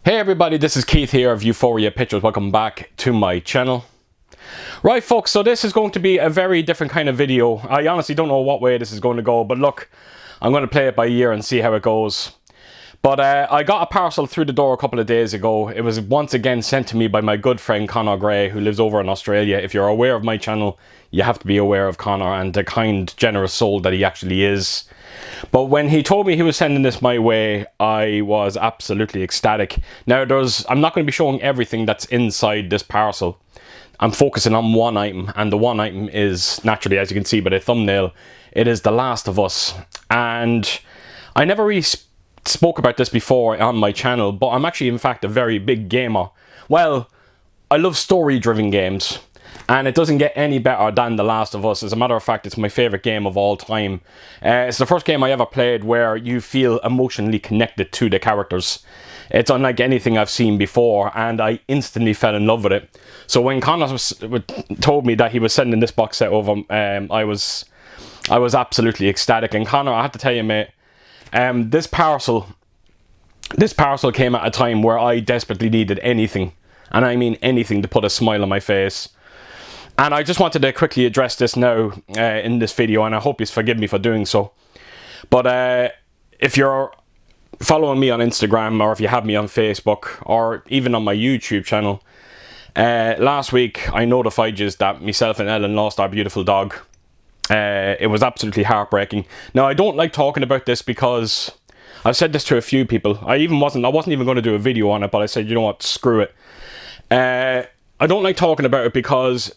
Hey everybody, this is Keith here of Euphoria Pictures. Welcome back to my channel. Right folks, so this is going to be a very different kind of video. I honestly don't know what way this is going to go, but look, I'm going to play it by ear and see how it goes. But I got a parcel through the door a couple of days ago. It was once again sent to me by my good friend Conor Grey, who lives over in Australia. If you're aware of my channel, you have to be aware of Conor and the kind, generous soul that he actually is. But when he told me he was sending this my way, I was absolutely ecstatic. Now, I'm not going to be showing everything that's inside this parcel. I'm focusing on one item, and the one item is, naturally, as you can see by the thumbnail, it is The Last of Us. And I never really spoke about this before on my channel, but I'm actually, in fact, a very big gamer. Well, I love story-driven games. And it doesn't get any better than The Last of Us. As a matter of fact, it's my favourite game of all time. It's the first game I ever played where you feel emotionally connected to the characters. It's unlike anything I've seen before, and I instantly fell in love with it. So when Conor told me that he was sending this box set over, I was absolutely ecstatic. And Conor, I have to tell you, mate, this parcel came at a time where I desperately needed anything, and I mean anything, to put a smile on my face. And I just wanted to quickly address this now in this video, and I hope you forgive me for doing so. But if you're following me on Instagram, or if you have me on Facebook, or even on my YouTube channel, last week I notified you that myself and Ellen lost our beautiful dog. It was absolutely heartbreaking. Now, I don't like talking about this because I've said this to a few people. I wasn't even going to do a video on it, but I said, you know what, screw it. I don't like talking about it because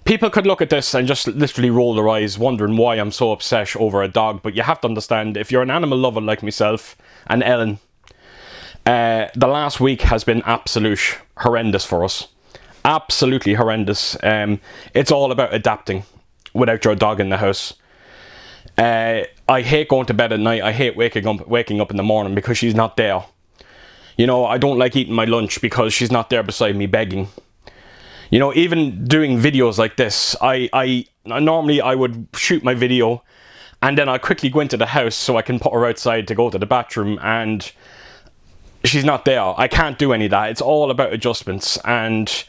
people could look at this and just literally roll their eyes, wondering why I'm so obsessed over a dog. But you have to understand, if you're an animal lover like myself and Ellen, the last week has been absolute horrendous for us. Absolutely horrendous. It's all about adapting without your dog in the house. I hate going to bed at night. I hate waking up in the morning because she's not there. You know, I don't like eating my lunch because she's not there beside me begging. You know, even doing videos like this, I normally would shoot my video and then I quickly go into the house so I can put her outside to go to the bathroom, and she's not there. I can't do any of that. It's all about adjustments, and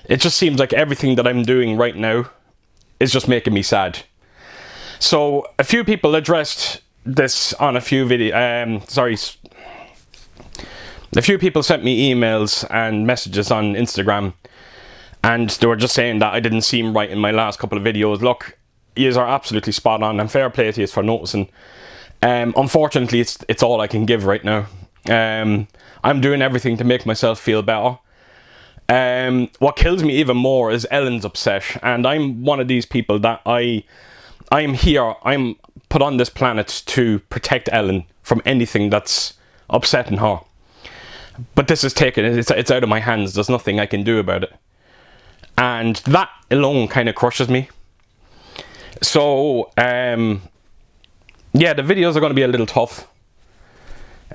it just seems like everything that I'm doing right now is just making me sad. So a few people addressed this on a few videos. A few people sent me emails and messages on Instagram, and they were just saying that I didn't seem right in my last couple of videos. Look, yous are absolutely spot on, and fair play to yous for noticing. Unfortunately, it's all I can give right now. I'm doing everything to make myself feel better. What kills me even more is Ellen's upset, and I'm one of these people that I'm put on this planet to protect Ellen from anything that's upsetting her. But this is it's out of my hands. There's nothing I can do about it. And that alone kind of crushes me. So, yeah, the videos are going to be a little tough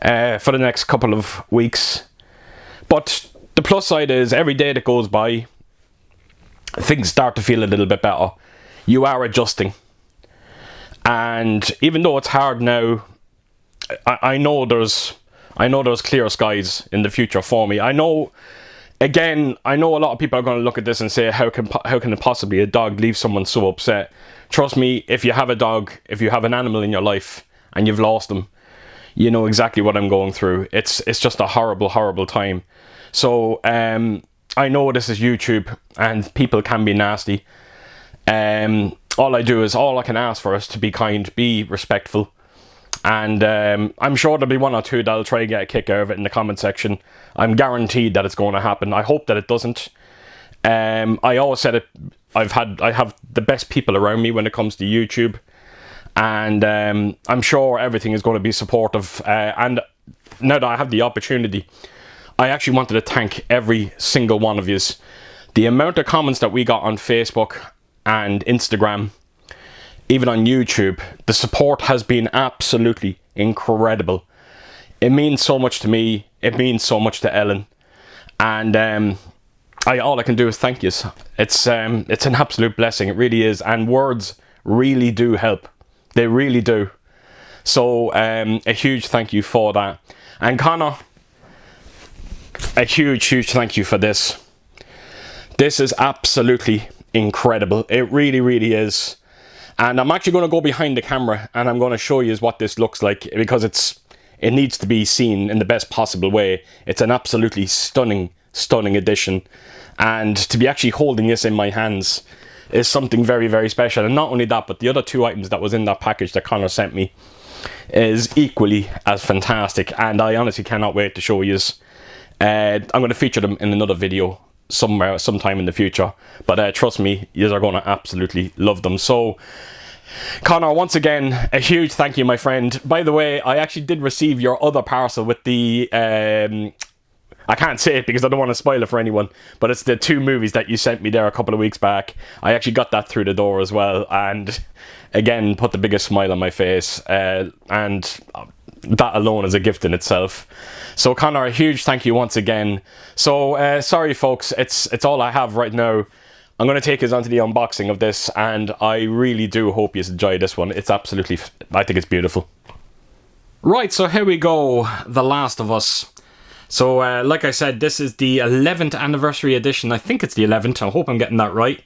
for the next couple of weeks. But the plus side is, every day that goes by, things start to feel a little bit better. You are adjusting. And even though it's hard now, I know there's clear skies in the future for me. I know a lot of people are going to look at this and say, how can possibly a dog leave someone so upset? Trust me, if you have a dog, if you have an animal in your life and you've lost them, you know exactly what I'm going through. It's just a horrible, horrible time. So I know this is YouTube and people can be nasty. All I can ask for is to be kind, be respectful. And I'm sure there'll be one or two that'll try and get a kick out of it in the comment section. I'm guaranteed that it's going to happen. I hope that it doesn't. I always said it. I have the best people around me when it comes to YouTube, and I'm sure everything is going to be supportive. And now that I have the opportunity, I actually wanted to thank every single one of yous. The amount of comments that we got on Facebook and Instagram, even on YouTube, the support has been absolutely incredible. It means so much to me. It means so much to Ellen. And all I can do is thank you. It's an absolute blessing. It really is. And words really do help. They really do. So a huge thank you for that. And Conor, a huge thank you for this. This is absolutely incredible. It really is. And I'm actually going to go behind the camera and I'm going to show you what this looks like, because it needs to be seen in the best possible way. It's an absolutely stunning edition. And to be actually holding this in my hands is something very special. And not only that, but the other two items that was in that package that Conor sent me is equally as fantastic. And I honestly cannot wait to show you. I'm going to feature them in another video sometime in the future, but trust me, you are going to absolutely love them. So Conor, once again, a huge thank you, my friend. By the way, I actually did receive your other parcel with the I can't say it because I don't want to spoil it for anyone, but it's the 2 movies that you sent me there a couple of weeks back. I actually got that through the door as well, and again put the biggest smile on my face, and that alone is a gift in itself. So Conor, a huge thank you once again. So sorry folks, it's all I have right now. I'm going to take us on to the unboxing of this, and I really do hope you enjoy this one. It's absolutely, I think it's beautiful. Right, so here we go, The Last of Us. So like I said, this is the 11th anniversary edition. I think it's the 11th, I hope I'm getting that right.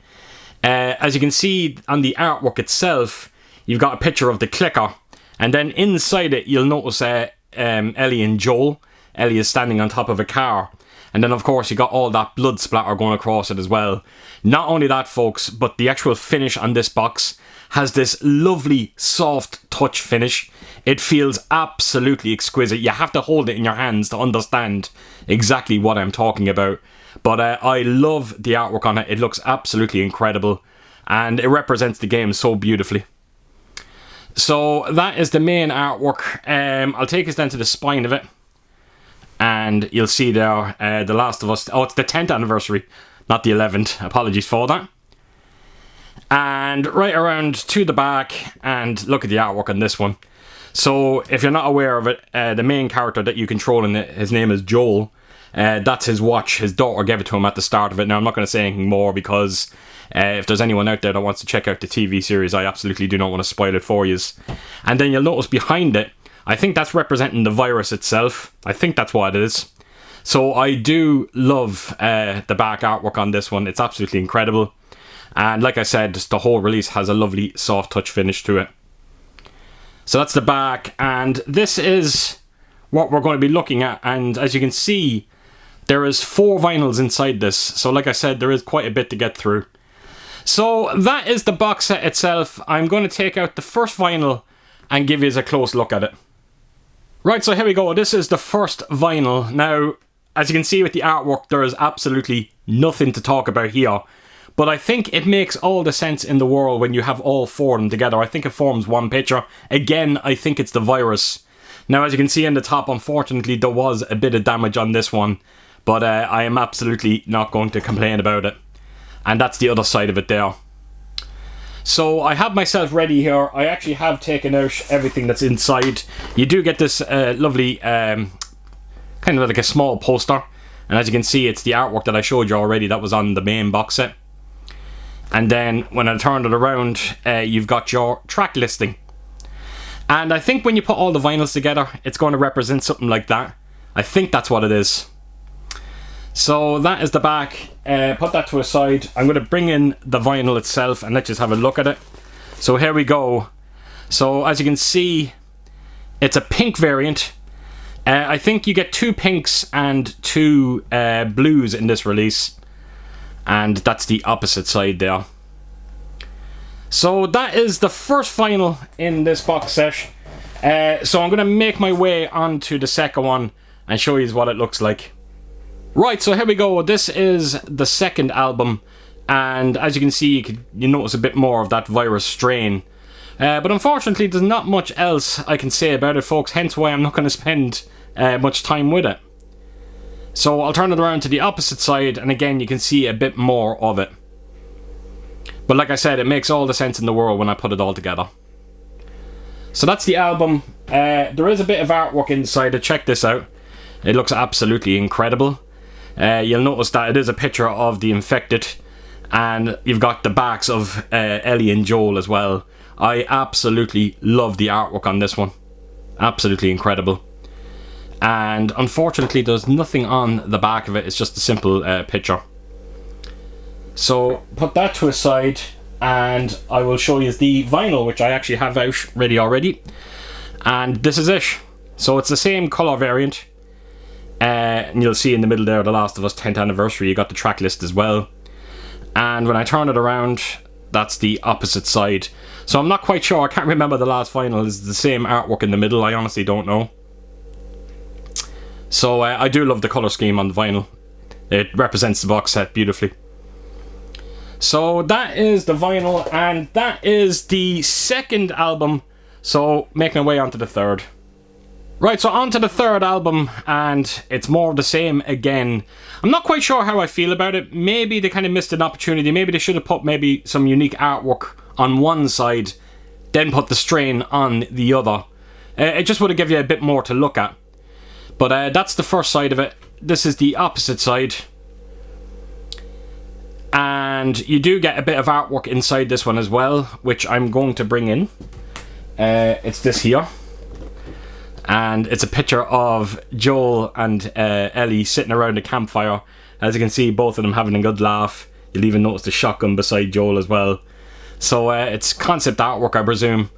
As you can see on the artwork itself, you've got a picture of the clicker, and then inside it you'll notice Ellie and Joel. Ellie is standing on top of a car, and then of course you got all that blood splatter going across it as well. Not only that folks, but the actual finish on this box has this lovely soft touch finish. It feels absolutely exquisite. You have to hold it in your hands to understand exactly what I'm talking about. But I love the artwork on it. It looks absolutely incredible, and it represents the game so beautifully. So that is the main artwork. I'll take us down to the spine of it, and you'll see there The Last of Us. Oh, it's the 10th anniversary, not the 11th. Apologies for that. And right around to the back, and look at the artwork on this one. So if you're not aware of it, the main character that you control in it, his name is Joel. That's his watch. His daughter gave it to him at the start of it. Now I'm not going to say anything more, because if there's anyone out there that wants to check out the TV series, I absolutely do not want to spoil it for you. And then you'll notice behind it, I think that's representing the virus itself. I think that's what it is. So I do love the back artwork on this one. It's absolutely incredible. And like I said, the whole release has a lovely soft touch finish to it. So that's the back, and this is what we're going to be looking at. And as you can see, there is 4 vinyls inside this. So like I said, there is quite a bit to get through. So that is the box set itself. I'm going to take out the first vinyl and give you a close look at it. Right, so here we go. This is the first vinyl. Now, as you can see with the artwork, there is absolutely nothing to talk about here. But I think it makes all the sense in the world when you have all 4 of them together. I think it forms one picture. Again, I think it's the virus. Now, as you can see in the top, unfortunately, there was a bit of damage on this one. But I am absolutely not going to complain about it. And that's the other side of it there. So I have myself ready here. I actually have taken out everything that's inside. You do get this lovely, kind of like a small poster. And as you can see, it's the artwork that I showed you already that was on the main box set. And then when I turned it around, you've got your track listing. And I think when you put all the vinyls together, it's going to represent something like that. I think that's what it is. So that is the back. Put that to a side. I'm going to bring in the vinyl itself and let's just have a look at it. So here we go. So as you can see, it's a pink variant. I think you get 2 pinks and 2 blues in this release. And that's the opposite side there. So that is the first vinyl in this box set. So I'm going to make my way onto the second one and show you what it looks like. Right, so here we go. This is the second album. And as you can see, you notice a bit more of that virus strain. But unfortunately, there's not much else I can say about it, folks. Hence why I'm not going to spend much time with it. So I'll turn it around to the opposite side, and again you can see a bit more of it. But like I said, it makes all the sense in the world when I put it all together. So that's the album. There is a bit of artwork inside it. Check this out. It looks absolutely incredible. You'll notice that it is a picture of the infected, and you've got the backs of Ellie and Joel as well. I absolutely love the artwork on this one. Absolutely incredible. And unfortunately there's nothing on the back of it, it's just a simple picture. So put that to a side, and I will show you the vinyl, which I actually have out ready already. And this is it. So it's the same colour variant. And you'll see in the middle there, The Last of Us 10th anniversary, you got the track list as well. And when I turn it around, that's the opposite side. So I'm not quite sure, I can't remember the last vinyl is the same artwork in the middle, I honestly don't know. So I do love the colour scheme on the vinyl. It represents the box set beautifully. So that is the vinyl, and that is the second album. So make my way on to the third. Right, so on to the third album, and it's more of the same again. I'm not quite sure how I feel about it. Maybe they kind of missed an opportunity. Maybe they should have put maybe some unique artwork on one side, then put the Strain on the other. It just would have given you a bit more to look at. But that's the first side of it. This is the opposite side. And you do get a bit of artwork inside this one as well, which I'm going to bring in. It's this here. And it's a picture of Joel and Ellie sitting around a campfire. As you can see, both of them having a good laugh. You'll even notice the shotgun beside Joel as well. So it's concept artwork, I presume.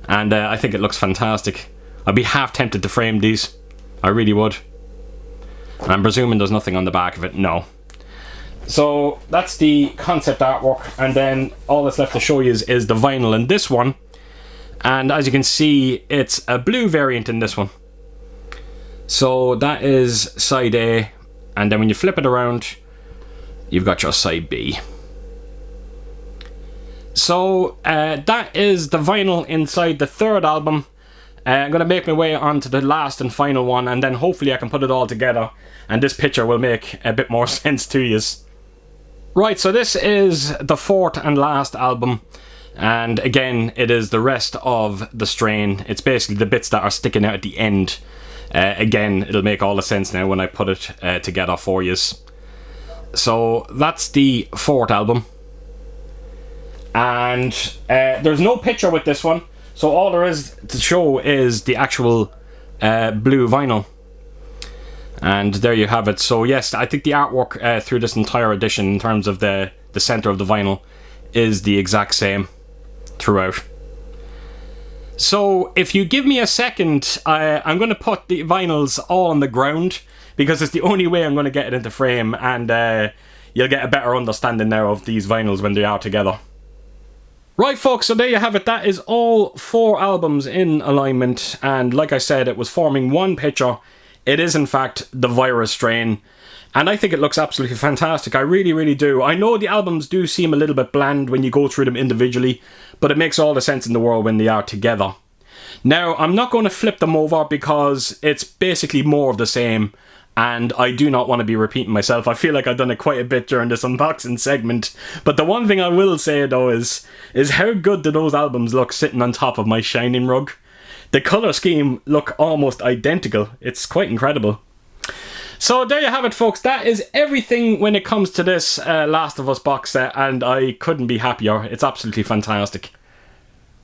And I think it looks fantastic. I'd be half tempted to frame these. I really would. I'm presuming there's nothing on the back of it. No. So that's the concept artwork, and then all that's left to show you is the vinyl in this one. And as you can see, it's a blue variant in this one. So that is side A, and then when you flip it around, you've got your side B. So that is the vinyl inside the third album. I'm going to make my way on to the last and final one, and then hopefully I can put it all together, and this picture will make a bit more sense to you. Right, so this is the fourth and last album, and again, it is the rest of the Strain. It's basically the bits that are sticking out at the end. Again, it'll make all the sense now when I put it together for you. So that's the fourth album, and there's no picture with this one, so all there is to show is the actual blue vinyl. And there you have it. So yes, I think the artwork through this entire edition, in terms of the center of the vinyl, is the exact same throughout. So if you give me a second, I'm going to put the vinyls all on the ground, because it's the only way I'm going to get it into frame, and you'll get a better understanding now of these vinyls when they are together. Right folks, so there you have it. That is all 4 albums in alignment, and like I said, it was forming one picture. It is in fact the Virus Strain, and I think it looks absolutely fantastic. I really, really do. I know the albums do seem a little bit bland when you go through them individually, but it makes all the sense in the world when they are together. Now, I'm not going to flip them over because it's basically more of the same, and I do not want to be repeating myself. I feel like I've done it quite a bit during this unboxing segment, but the one thing I will say though is how good do those albums look sitting on top of my Shining rug. The colour scheme look almost identical. It's quite incredible. So there you have it folks, that is everything when it comes to this Last of Us box set, and I couldn't be happier. It's absolutely fantastic.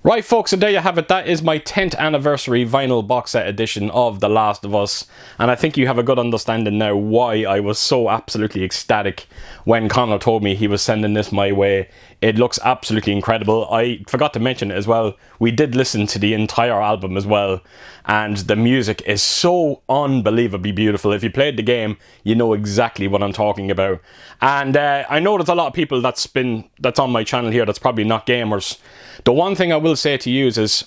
Right folks, so there you have it. That is my 10th anniversary vinyl box set edition of The Last of Us, and I think you have a good understanding now why I was so absolutely ecstatic when Conor told me he was sending this my way. It looks absolutely incredible. I forgot to mention it as well, we did listen to the entire album as well, and the music is so unbelievably beautiful. If you played the game, you know exactly what I'm talking about. And I know there's a lot of people that's on my channel here that's probably not gamers. The one thing I will say to you is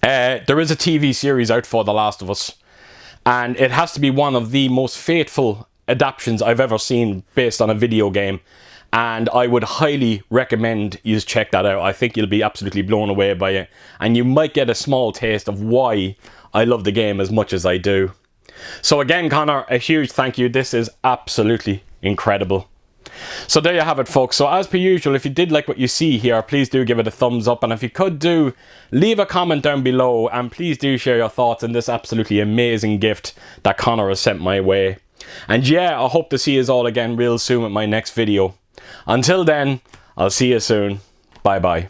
there is a TV series out for The Last of Us, and it has to be one of the most faithful adaptations I've ever seen based on a video game, and I would highly recommend you check that out. I think you'll be absolutely blown away by it, and you might get a small taste of why I love the game as much as I do. So again, Conor, a huge thank you. This is absolutely incredible. So there you have it folks. So as per usual, if you did like what you see here, please do give it a thumbs up, and if you could do, leave a comment down below, and please do share your thoughts on this absolutely amazing gift that Conor has sent my way. And yeah, I hope to see you all again real soon with my next video. Until then, I'll see you soon. Bye bye.